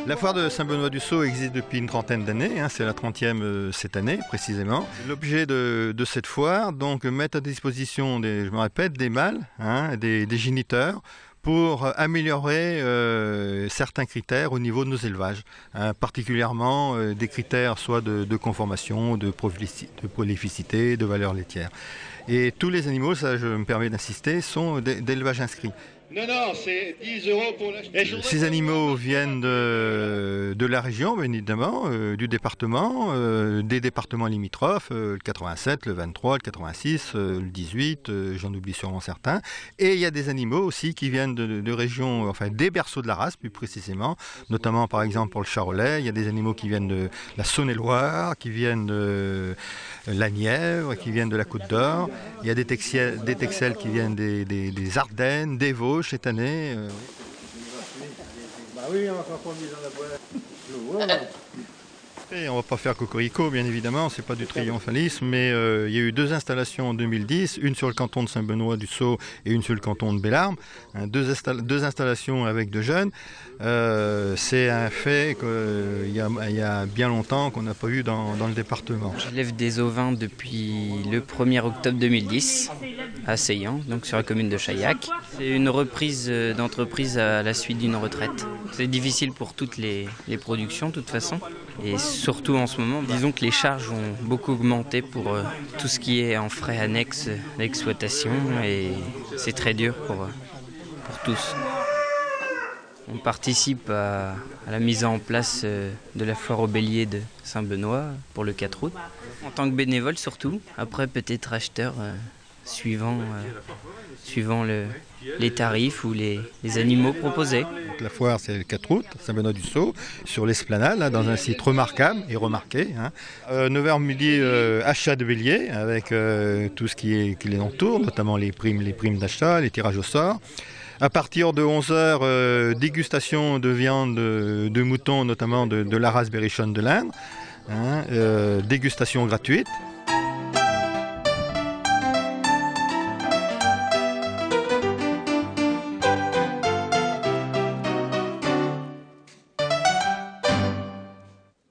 La foire de Saint-Benoît-du-Sault existe depuis une trentaine d'années, c'est la 30e cette année précisément. L'objet de cette foire, donc, mettre à disposition, je me répète, des mâles, des géniteurs, pour améliorer certains critères au niveau de nos élevages, particulièrement des critères soit de conformation, de prolificité, de valeur laitière. Et tous les animaux, ça je me permets d'insister, sont d'élevage inscrit. Non, c'est 10 € pour l'acheter. Ces animaux viennent de la région, bien évidemment, du département, des départements limitrophes, le 87, le 23, le 86, le 18, j'en oublie sûrement certains. Et il y a des animaux aussi qui viennent de régions, enfin des berceaux de la race plus précisément, notamment par exemple pour le charolais, il y a des animaux qui viennent de la Saône-et-Loire, qui viennent de la Nièvre, qui viennent de la Côte d'Or, il y a des texels qui viennent des Ardennes, des Vosges cette année. Bah oui, on va pas mis dans la boîte. Et on ne va pas faire cocorico, bien évidemment, c'est pas du triomphalisme, mais il y a eu 2 installations en 2010, une sur le canton de Saint-Benoît-du-Sault et une sur le canton de Bellarme, deux installations avec 2 jeunes. C'est un fait qu'il y a bien longtemps qu'on n'a pas eu dans le département. J'élève des ovins depuis le 1er octobre 2010 à Seillan, donc sur la commune de Chaillac. C'est une reprise d'entreprise à la suite d'une retraite. C'est difficile pour toutes les productions de toute façon. Et surtout en ce moment, disons que les charges ont beaucoup augmenté pour tout ce qui est en frais annexes d'exploitation et c'est très dur pour tous. On participe à la mise en place de la foire au bélier de Saint-Benoît pour le 4 août. En tant que bénévole surtout, après peut-être acheteur suivant les tarifs ou les animaux proposés. Donc la foire c'est le 4 août, Saint-Benoît-du-Sault, sur l'esplanade, dans un site remarquable et remarqué. 9h midi, achat de bélier avec tout ce qui les entoure, notamment les primes d'achat, les tirages au sort. À partir de 11h, dégustation de viande de mouton, notamment de la race berrichonne de l'Indre, dégustation gratuite.